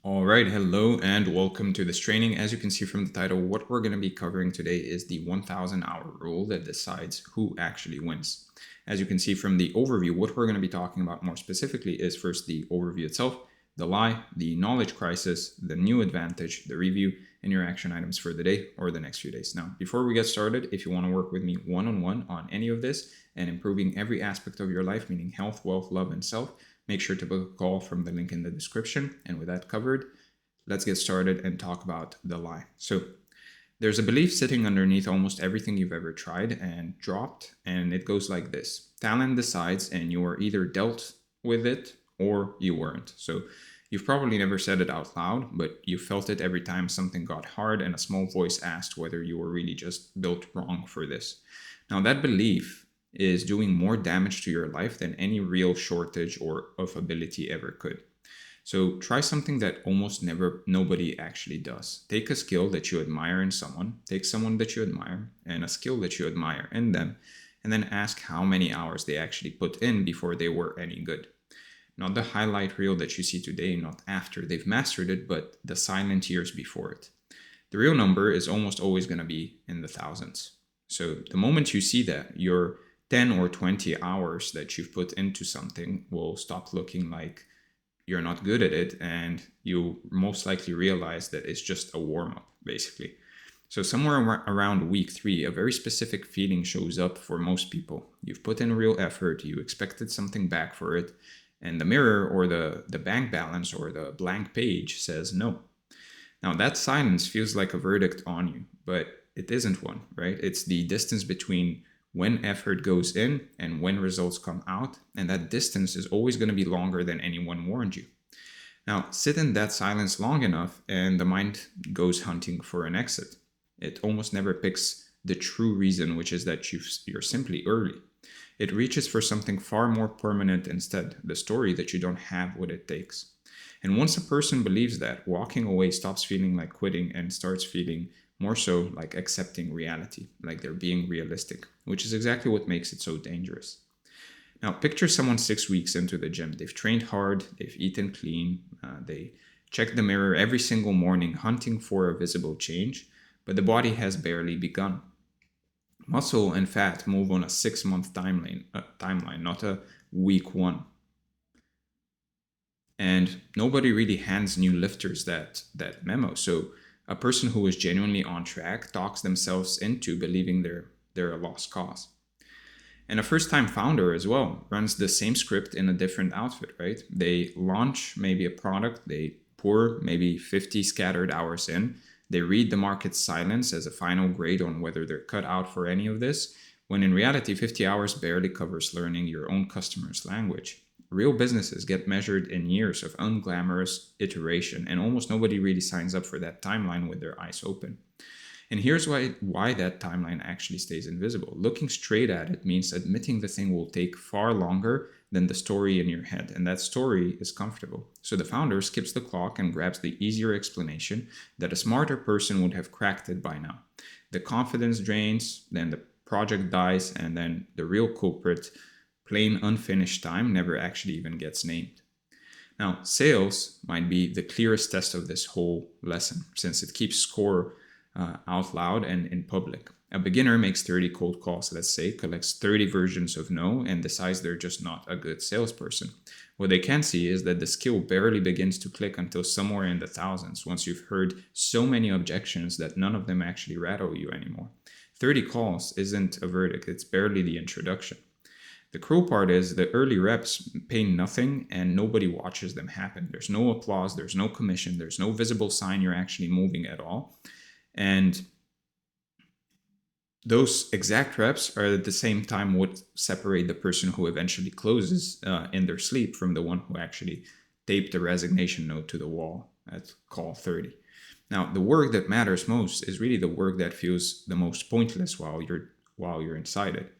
All right, hello and welcome to this training. As you can see from the title, what we're going to be covering today is the 1000-hour rule that decides who actually wins. As you can see from the overview, what we're going to be talking about more specifically is first the overview itself, the lie, the knowledge crisis, the new advantage, the review, and your action items for the day or the next few days. Now, before we get started, if you want to work with me one-on-one on any of this and improving every aspect of your life, meaning health, wealth, love, and self, make sure to book a call from the link in the description. And with that covered, let's get started and talk about the lie. So there's a belief sitting underneath almost everything you've ever tried and dropped, and it goes like this. Talent decides, and you are either dealt with it or you weren't. So you've probably never said it out loud, but you felt it every time something got hard and a small voice asked whether you were really just built wrong for this. Now, that belief is doing more damage to your life than any real shortage or of ability ever could. So try something that almost nobody actually does. Take a skill that you admire in someone, take someone that you admire and a skill that you admire in them, and then ask how many hours they actually put in before they were any good. Not the highlight reel that you see today, not after they've mastered it, but the silent years before it. The real number is almost always going to be in the thousands. So the moment you see that, your 10 or 20 hours that you've put into something will stop looking like you're not good at it, and you most likely realize that it's just a warm-up, basically. So somewhere around week 3, a very specific feeling shows up for most people. You've put in real effort, you expected something back for it, and the mirror or the bank balance or the blank page says no. Now that silence feels like a verdict on you, but it isn't one, right? It's the distance between when effort goes in and when results come out, and that distance is always going to be longer than anyone warned you. Now, sit in that silence long enough, and the mind goes hunting for an exit. It almost never picks the true reason, which is that you're simply early. It reaches for something far more permanent instead, the story that you don't have what it takes. And once a person believes that, walking away stops feeling like quitting and starts feeling more so like accepting reality, like they're being realistic, which is exactly what makes it so dangerous. Now, picture someone 6 weeks into the gym. They've trained hard, they've eaten clean, they check the mirror every single morning, hunting for a visible change, but the body has barely begun. Muscle and fat move on a 6-month timeline, not a week 1. And nobody really hands new lifters that memo. So a person who is genuinely on track talks themselves into believing they're a lost cause. And a first-time founder as well runs the same script in a different outfit, right? They launch maybe a product, they pour maybe 50 scattered hours in, they read the market's silence as a final grade on whether they're cut out for any of this, when in reality 50 hours barely covers learning your own customer's language. Real businesses get measured in years of unglamorous iteration, and almost nobody really signs up for that timeline with their eyes open. And here's why that timeline actually stays invisible. Looking straight at it means admitting the thing will take far longer than the story in your head, and that story is comfortable. So the founder skips the clock and grabs the easier explanation that a smarter person would have cracked it by now. The confidence drains, then the project dies, and then the real culprit, plain unfinished time, never actually even gets named. Now, sales might be the clearest test of this whole lesson, since it keeps score out loud and in public. A beginner makes 30 cold calls, let's say, collects 30 versions of no, and decides they're just not a good salesperson. What they can't see is that the skill barely begins to click until somewhere in the thousands, once you've heard so many objections that none of them actually rattle you anymore. 30 calls isn't a verdict, it's barely the introduction. The cruel part is the early reps pay nothing and nobody watches them happen. There's no applause, there's no commission, there's no visible sign you're actually moving at all. And those exact reps are at the same time what separate the person who eventually closes in their sleep from the one who actually taped a resignation note to the wall at call 30. Now, the work that matters most is really the work that feels the most pointless while you're inside it.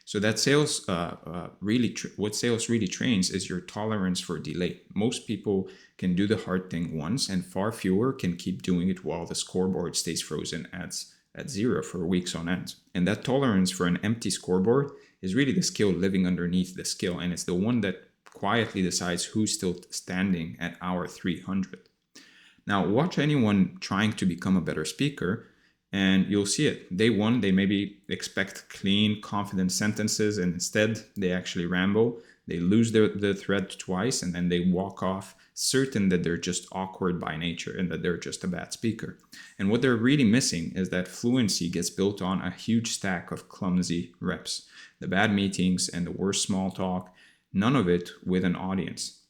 So that sales what sales really trains is your tolerance for delay. Most people can do the hard thing once, and far fewer can keep doing it while the scoreboard stays frozen at 0 for weeks on end. And that tolerance for an empty scoreboard is really the skill living underneath the skill, and it's the one that quietly decides who's still standing at hour 300. Now, watch anyone trying to become a better speaker, and you'll see it. Day one, they maybe expect clean, confident sentences, and instead they actually ramble. They lose the thread twice, and then they walk off certain that they're just awkward by nature and that they're just a bad speaker. And what they're really missing is that fluency gets built on a huge stack of clumsy reps. The bad meetings and the worst small talk, none of it with an audience.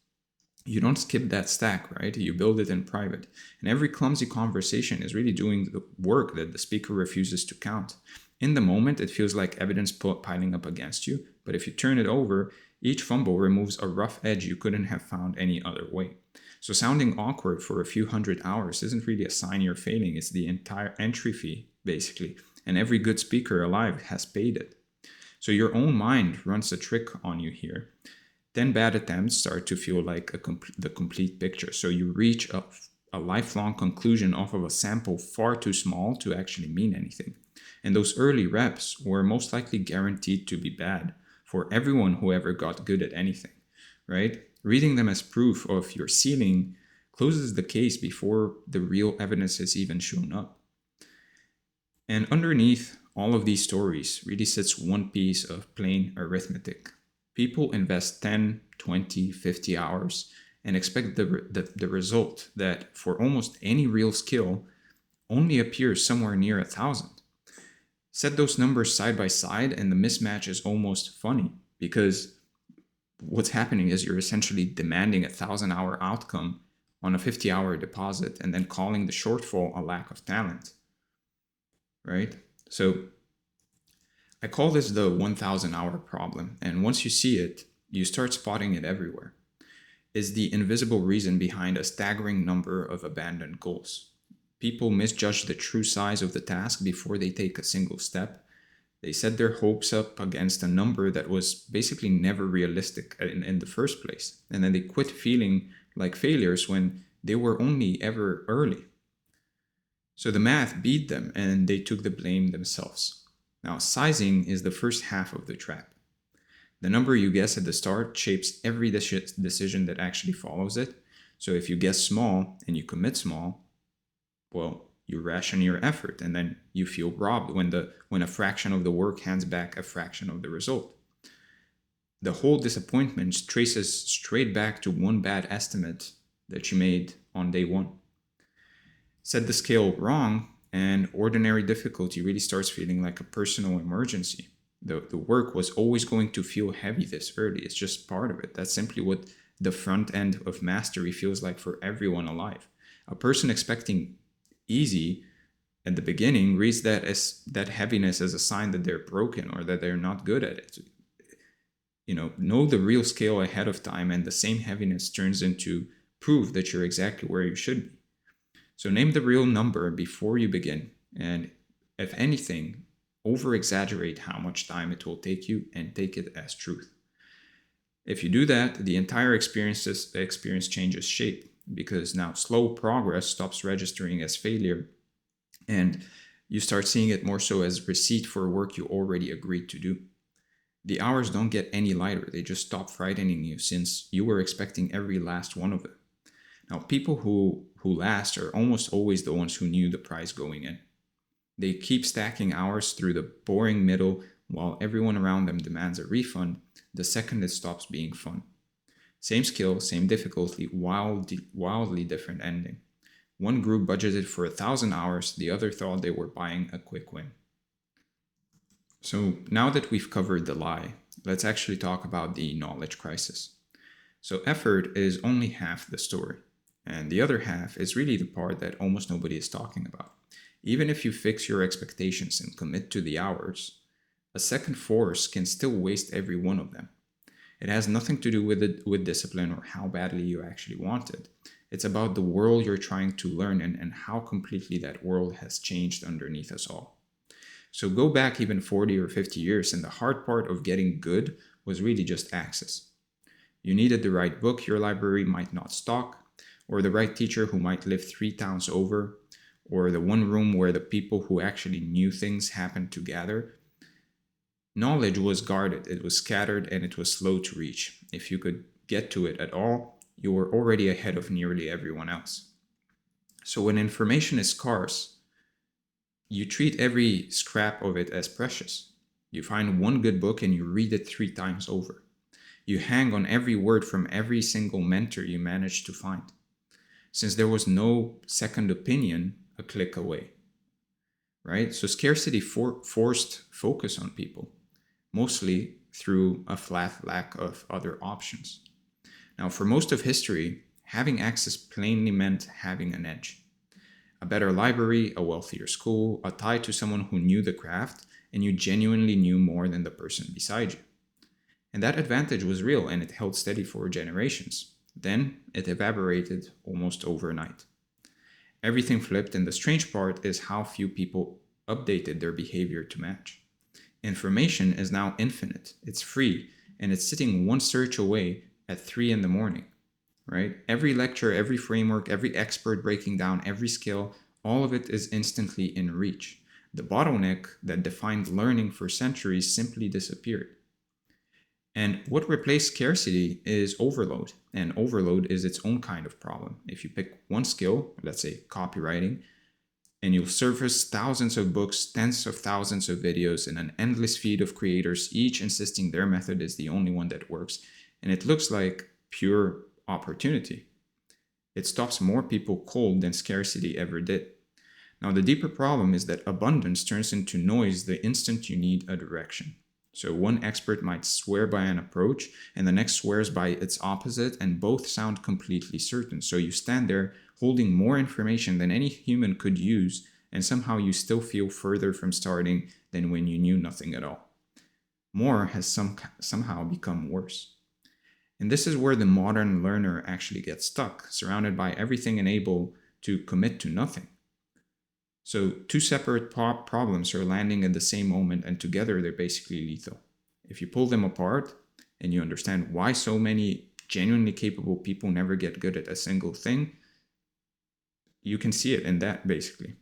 You don't skip that stack, right? You build it in private. And every clumsy conversation is really doing the work that the speaker refuses to count. In the moment, it feels like evidence piling up against you, but if you turn it over, each fumble removes a rough edge you couldn't have found any other way. So sounding awkward for a few hundred hours isn't really a sign you're failing, it's the entire entry fee, basically. And every good speaker alive has paid it. So your own mind runs a trick on you here. 10 bad attempts start to feel like the complete picture. So you reach a lifelong conclusion off of a sample far too small to actually mean anything. And those early reps were most likely guaranteed to be bad for everyone who ever got good at anything, right? Reading them as proof of your ceiling closes the case before the real evidence has even shown up. And underneath all of these stories really sits one piece of plain arithmetic. People invest 10, 20, 50 hours and expect the result that for almost any real skill only appears somewhere near 1,000. Set those numbers side by side and the mismatch is almost funny because what's happening is you're essentially demanding a 1,000-hour outcome on a 50-hour deposit and then calling the shortfall a lack of talent, right? So I call this the 1,000-hour problem, and once you see it, you start spotting it everywhere. It's the invisible reason behind a staggering number of abandoned goals. People misjudge the true size of the task before they take a single step. They set their hopes up against a number that was basically never realistic in the first place, and then they quit feeling like failures when they were only ever early. So the math beat them, and they took the blame themselves. Now, sizing is the first half of the trap. The number you guess at the start shapes every decision that actually follows it. So if you guess small and you commit small, well, you ration your effort and then you feel robbed when a fraction of the work hands back a fraction of the result. The whole disappointment traces straight back to one bad estimate that you made on day one. Set the scale wrong, and ordinary difficulty really starts feeling like a personal emergency. The work was always going to feel heavy this early. It's just part of it. That's simply what the front end of mastery feels like for everyone alive. A person expecting easy at the beginning reads that heaviness as a sign that they're broken or that they're not good at it. Know the real scale ahead of time, and the same heaviness turns into proof that you're exactly where you should be. So name the real number before you begin, and if anything, over-exaggerate how much time it will take you and take it as truth. If you do that, the entire experience changes shape, because now slow progress stops registering as failure, and you start seeing it more so as receipt for work you already agreed to do. The hours don't get any lighter, they just stop frightening you since you were expecting every last one of them. Now, people who last are almost always the ones who knew the price going in. They keep stacking hours through the boring middle while everyone around them demands a refund the second it stops being fun. Same skill, same difficulty, wildly different ending. One group budgeted for 1,000 hours, the other thought they were buying a quick win. So now that we've covered the lie, let's actually talk about the knowledge crisis. So effort is only half the story. And the other half is really the part that almost nobody is talking about. Even if you fix your expectations and commit to the hours, a second force can still waste every one of them. It has nothing to do with discipline or how badly you actually want it. It's about the world you're trying to learn and how completely that world has changed underneath us all. So go back even 40 or 50 years, and the hard part of getting good was really just access. You needed the right book your library might not stock, or the right teacher who might live 3 towns over, or the one room where the people who actually knew things happened to gather. Knowledge was guarded, it was scattered, and it was slow to reach. If you could get to it at all, you were already ahead of nearly everyone else. So when information is scarce, you treat every scrap of it as precious. You find one good book and you read it 3 times over. You hang on every word from every single mentor you managed to find, since there was no second opinion a click away, right? So scarcity forced focus on people, mostly through a flat lack of other options. Now, for most of history, having access plainly meant having an edge. A better library, a wealthier school, a tie to someone who knew the craft, and you genuinely knew more than the person beside you. And that advantage was real and it held steady for generations. Then it evaporated almost overnight. Everything flipped, and the strange part is how few people updated their behavior to match. Information is now infinite, it's free, and it's sitting one search away at 3 in the morning, right? Every lecture, every framework, every expert breaking down every skill, all of it is instantly in reach. The bottleneck that defined learning for centuries simply disappeared. And what replaced scarcity is overload, and overload is its own kind of problem. If you pick one skill, let's say copywriting, and you'll surface thousands of books, tens of thousands of videos, and an endless feed of creators, each insisting their method is the only one that works, and it looks like pure opportunity. It stops more people cold than scarcity ever did. Now, the deeper problem is that abundance turns into noise the instant you need a direction. So one expert might swear by an approach and the next swears by its opposite, and both sound completely certain. So you stand there holding more information than any human could use, and somehow you still feel further from starting than when you knew nothing at all. More has somehow become worse. And this is where the modern learner actually gets stuck, surrounded by everything and able to commit to nothing. So two separate problems are landing at the same moment, and together they're basically lethal. If you pull them apart and you understand why so many genuinely capable people never get good at a single thing, you can see it in that basically,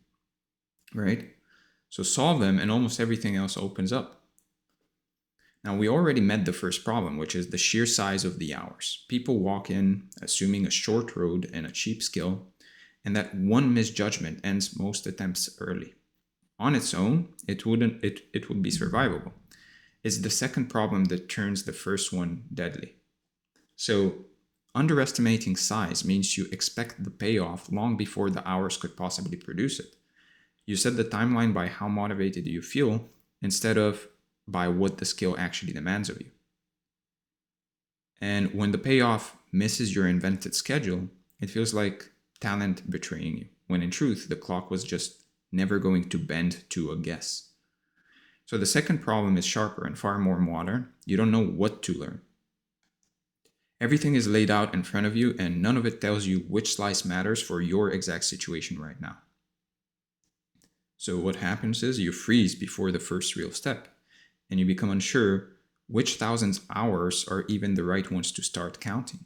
right? So solve them and almost everything else opens up. Now, we already met the first problem, which is the sheer size of the hours. People walk in assuming a short road and a cheap skill, and that one misjudgment ends most attempts early. On its own, it would be survivable. It's the second problem that turns the first one deadly. So, underestimating size means you expect the payoff long before the hours could possibly produce it. You set the timeline by how motivated you feel instead of by what the skill actually demands of you. And when the payoff misses your invented schedule, it feels like talent betraying you, when in truth, the clock was just never going to bend to a guess. So the second problem is sharper and far more modern. You don't know what to learn. Everything is laid out in front of you, and none of it tells you which slice matters for your exact situation right now. So what happens is you freeze before the first real step, and you become unsure which thousand hours are even the right ones to start counting.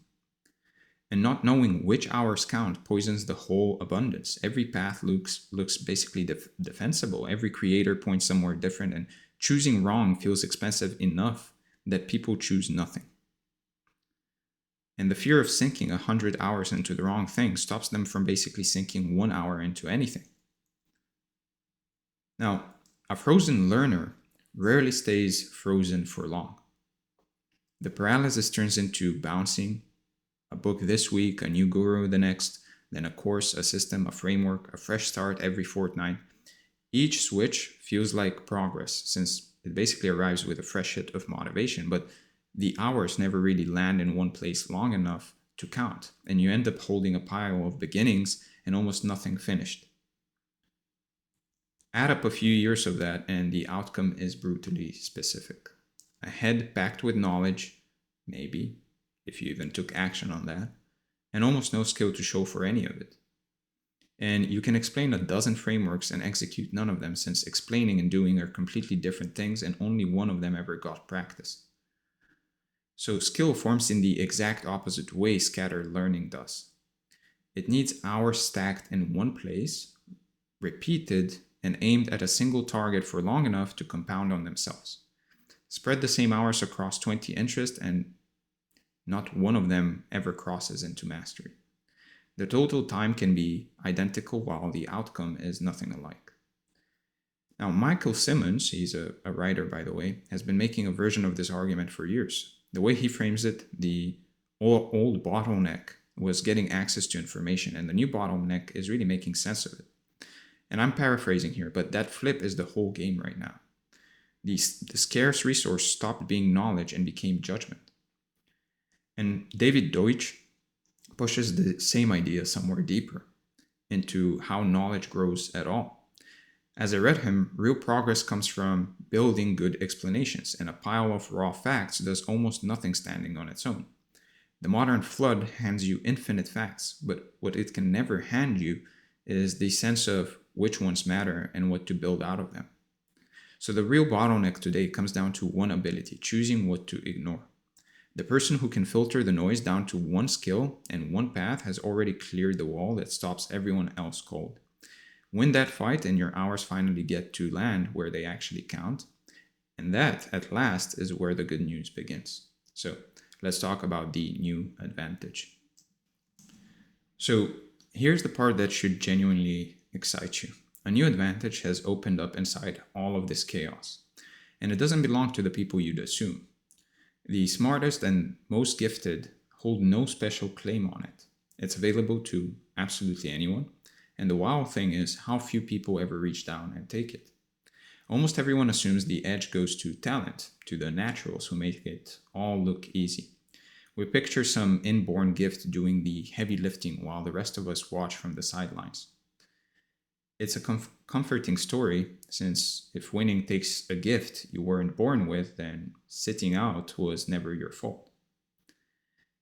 And not knowing which hours count poisons the whole abundance. Every path looks basically defensible. Every creator points somewhere different, and choosing wrong feels expensive enough that people choose nothing. And the fear of sinking 100 hours into the wrong thing stops them from basically sinking 1 hour into anything. Now, a frozen learner rarely stays frozen for long. The paralysis turns into bouncing, a book this week, a new guru the next, then a course, a system, a framework, a fresh start every fortnight. Each switch feels like progress since it basically arrives with a fresh hit of motivation, but the hours never really land in one place long enough to count, and you end up holding a pile of beginnings and almost nothing finished. Add up a few years of that, and the outcome is brutally specific. A head packed with knowledge, maybe, if you even took action on that, and almost no skill to show for any of it. And you can explain a dozen frameworks and execute none of them, since explaining and doing are completely different things, and only one of them ever got practice. So skill forms in the exact opposite way scattered learning does. It needs hours stacked in one place, repeated, and aimed at a single target for long enough to compound on themselves. Spread the same hours across 20 interests, and not one of them ever crosses into mastery. The total time can be identical while the outcome is nothing alike. Now, Michael Simmons, he's a writer by the way, has been making a version of this argument for years. The way he frames it, the old bottleneck was getting access to information, and the new bottleneck is really making sense of it. And I'm paraphrasing here, but that flip is the whole game right now. The scarce resource stopped being knowledge and became judgment. And David Deutsch pushes the same idea somewhere deeper into how knowledge grows at all. As I read him, real progress comes from building good explanations, and a pile of raw facts does almost nothing standing on its own. The modern flood hands you infinite facts, but what it can never hand you is the sense of which ones matter and what to build out of them. So the real bottleneck today comes down to one ability, choosing what to ignore. The person who can filter the noise down to one skill and one path has already cleared the wall that stops everyone else cold. Win that fight and your hours finally get to land where they actually count. And that, at last, is where the good news begins. So let's talk about the new advantage. So here's the part that should genuinely excite you. A new advantage has opened up inside all of this chaos. And it doesn't belong to the people you'd assume. The smartest and most gifted hold no special claim on it. It's available to absolutely anyone. And the wild thing is how few people ever reach down and take it. Almost everyone assumes the edge goes to talent, to the naturals who make it all look easy. We picture some inborn gift doing the heavy lifting while the rest of us watch from the sidelines. It's a comforting story, since if winning takes a gift you weren't born with, then sitting out was never your fault.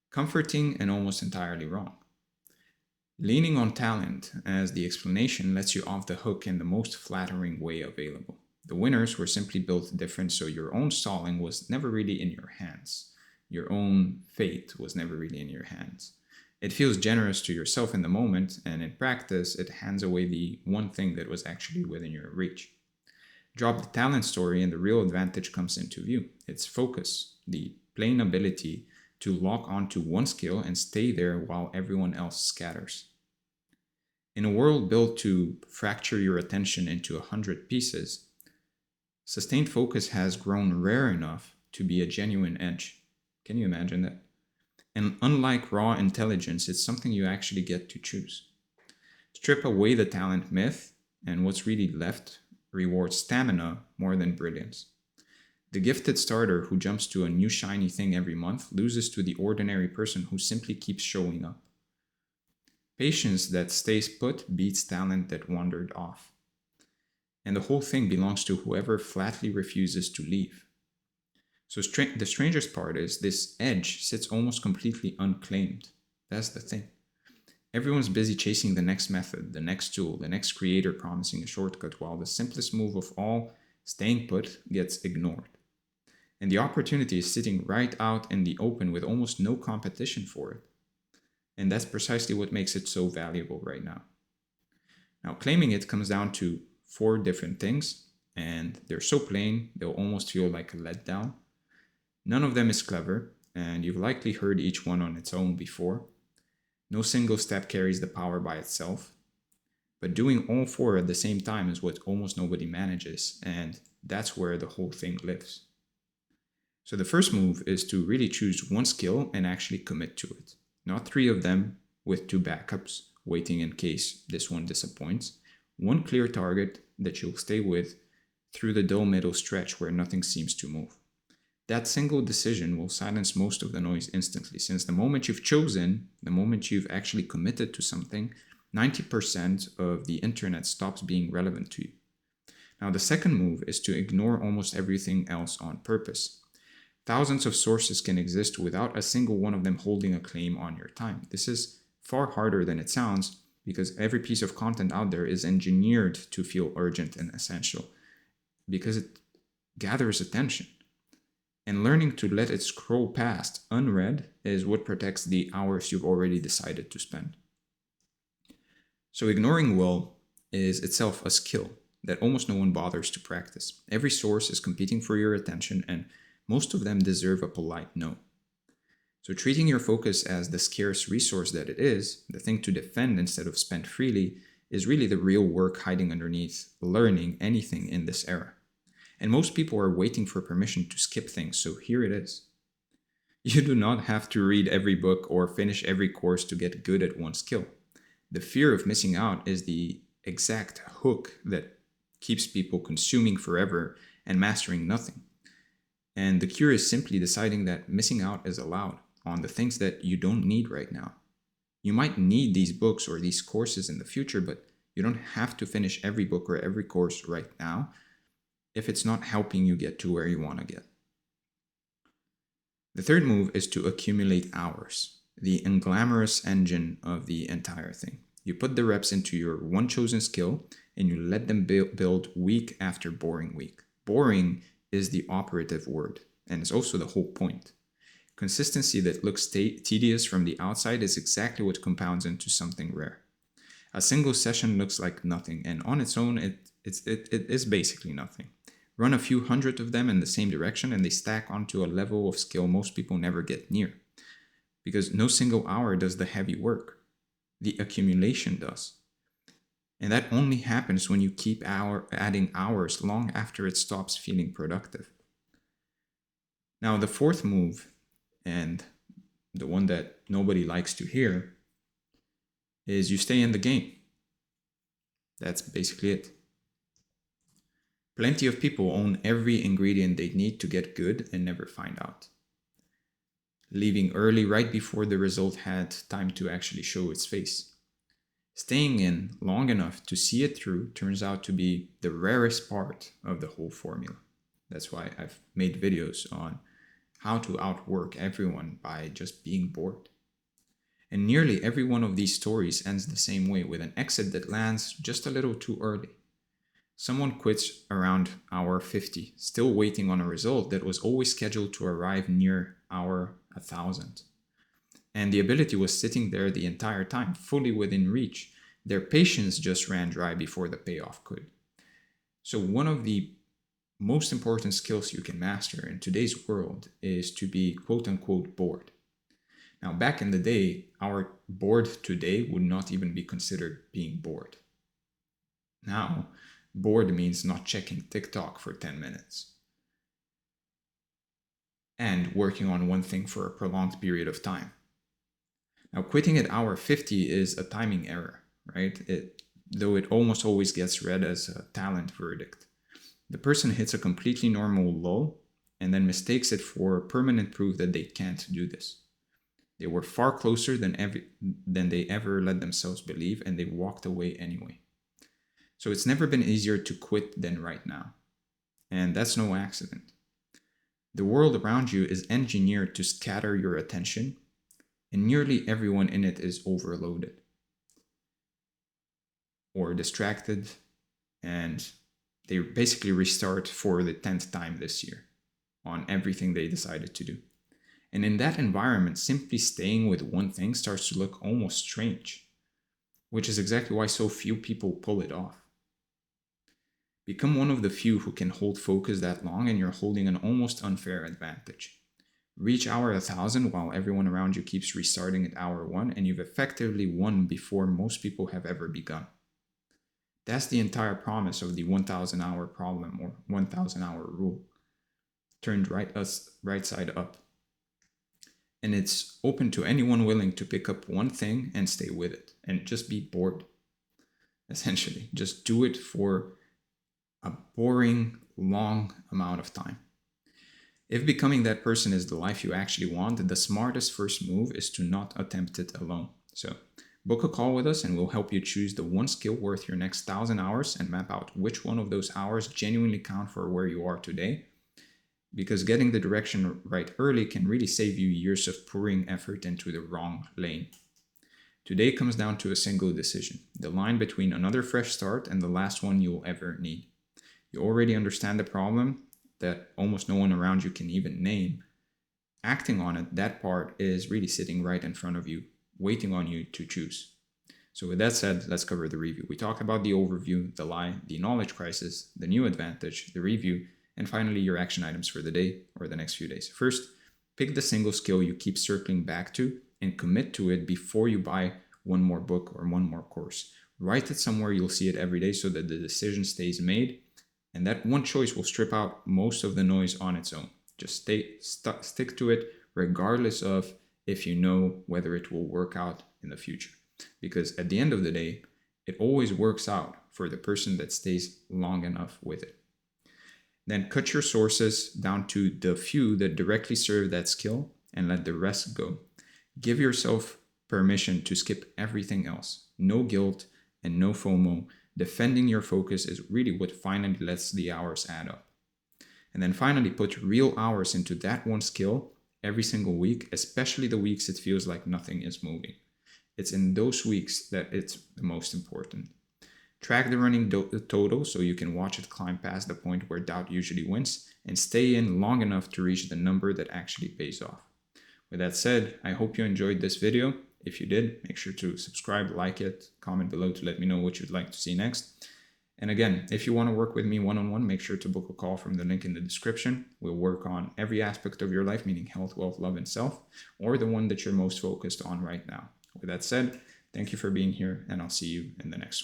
Comforting and almost entirely wrong. Leaning on talent as the explanation lets you off the hook in the most flattering way available. The winners were simply built different, so your own stalling was never really in your hands. Your own fate was never really in your hands. It feels generous to yourself in the moment, and in practice, it hands away the one thing that was actually within your reach. Drop the talent story, and the real advantage comes into view. It's focus, the plain ability to lock onto one skill and stay there while everyone else scatters. In a world built to fracture your attention into 100 pieces, sustained focus has grown rare enough to be a genuine edge. Can you imagine that? And unlike raw intelligence, it's something you actually get to choose. Strip away the talent myth, and what's really left rewards stamina more than brilliance. The gifted starter who jumps to a new shiny thing every month loses to the ordinary person who simply keeps showing up. Patience that stays put beats talent that wandered off. And the whole thing belongs to whoever flatly refuses to leave. So the strangest part is this edge sits almost completely unclaimed. That's the thing. Everyone's busy chasing the next method, the next tool, the next creator promising a shortcut, while the simplest move of all, staying put, gets ignored. And the opportunity is sitting right out in the open with almost no competition for it. And that's precisely what makes it so valuable right now. Now, claiming it comes down to 4 different things, and they're so plain, they'll almost feel like a letdown. None of them is clever, and you've likely heard each one on its own before. No single step carries the power by itself. But doing all 4 at the same time is what almost nobody manages, and that's where the whole thing lives. So the first move is to really choose one skill and actually commit to it. Not 3 of them with 2 backups, waiting in case this one disappoints. One clear target that you'll stay with through the dull middle stretch where nothing seems to move. That single decision will silence most of the noise instantly, since the moment you've chosen, the moment you've actually committed to something, 90% of the internet stops being relevant to you. Now, the second move is to ignore almost everything else on purpose. Thousands of sources can exist without a single one of them holding a claim on your time. This is far harder than it sounds, because every piece of content out there is engineered to feel urgent and essential, because it gathers attention. And learning to let it scroll past unread is what protects the hours you've already decided to spend. So ignoring well is itself a skill that almost no one bothers to practice. Every source is competing for your attention, and most of them deserve a polite no. So treating your focus as the scarce resource that it is, the thing to defend instead of spend freely, is really the real work hiding underneath learning anything in this era. And most people are waiting for permission to skip things, so here it is. You do not have to read every book or finish every course to get good at one skill. The fear of missing out is the exact hook that keeps people consuming forever and mastering nothing. And the cure is simply deciding that missing out is allowed on the things that you don't need right now. You might need these books or these courses in the future, but you don't have to finish every book or every course right now if it's not helping you get to where you want to get. The third move is to accumulate hours, the unglamorous engine of the entire thing. You put the reps into your one chosen skill and you let them build week after boring week. Boring is the operative word, and it's also the whole point. Consistency that looks tedious from the outside is exactly what compounds into something rare. A single session looks like nothing, and on its own, it is basically nothing. Run a few hundred of them in the same direction, and they stack onto a level of skill most people never get near. Because no single hour does the heavy work. The accumulation does. And that only happens when you keep adding hours long after it stops feeling productive. Now, the fourth move, and the one that nobody likes to hear, is you stay in the game. That's basically it. Plenty of people own every ingredient they need to get good and never find out. Leaving early right before the result had time to actually show its face. Staying in long enough to see it through turns out to be the rarest part of the whole formula. That's why I've made videos on how to outwork everyone by just being bored. And nearly every one of these stories ends the same way, with an exit that lands just a little too early. Someone quits around hour 50, still waiting on a result that was always scheduled to arrive near hour 1000. And the ability was sitting there the entire time, fully within reach. Their patience just ran dry before the payoff could. So one of the most important skills you can master in today's world is to be quote-unquote bored. Now, back in the day, our bored today would not even be considered being bored. Now, bored means not checking TikTok for 10 minutes and working on one thing for a prolonged period of time. Now, quitting at hour 50 is a timing error, right? Though it almost always gets read as a talent verdict. The person hits a completely normal lull and then mistakes it for permanent proof that they can't do this. They were far closer than they ever let themselves believe, and they walked away anyway. So it's never been easier to quit than right now. And that's no accident. The world around you is engineered to scatter your attention, and nearly everyone in it is overloaded or distracted, and they basically restart for the 10th time this year on everything they decided to do. And in that environment, simply staying with one thing starts to look almost strange, which is exactly why so few people pull it off. Become one of the few who can hold focus that long, and you're holding an almost unfair advantage. Reach hour 1000 while everyone around you keeps restarting at hour 1, and you've effectively won before most people have ever begun. That's the entire promise of the 1000 hour problem, or 1000 hour rule, turned right side up. And it's open to anyone willing to pick up one thing and stay with it and just be bored. Essentially, just do it for a boring, long amount of time. If becoming that person is the life you actually want, the smartest first move is to not attempt it alone. So book a call with us and we'll help you choose the one skill worth your next 1000 hours and map out which one of those hours genuinely count for where you are today. Because getting the direction right early can really save you years of pouring effort into the wrong lane. Today comes down to a single decision, the line between another fresh start and the last one you'll ever need. You already understand the problem that almost no one around you can even name. Acting on it, that part is really sitting right in front of you, waiting on you to choose. So with that said, let's cover the review. We talked about the overview, the lie, the knowledge crisis, the new advantage, the review, and finally your action items for the day or the next few days. First, Pick the single skill you keep circling back to and commit to it before you buy one more book or one more course. Write it somewhere you'll see it every day so that the decision stays made, and that one choice will strip out most of the noise on its own. Just stick to it regardless of if you know whether it will work out in the future. Because at the end of the day, it always works out for the person that stays long enough with it. Then cut your sources down to the few that directly serve that skill and let the rest go. Give yourself permission to skip everything else. No guilt and no FOMO. Defending your focus is really what finally lets the hours add up. And then finally, put real hours into that one skill every single week, especially the weeks it feels like nothing is moving. It's in those weeks that it's the most important. Track the running total so you can watch it climb past the point where doubt usually wins, and stay in long enough to reach the number that actually pays off. With that said, I hope you enjoyed this video. If you did, make sure to subscribe, like it, comment below to let me know what you'd like to see next. And again, if you want to work with me one-on-one, make sure to book a call from the link in the description. We'll work on every aspect of your life, meaning health, wealth, love, and self, or the one that you're most focused on right now. With that said, thank you for being here, and I'll see you in the next one.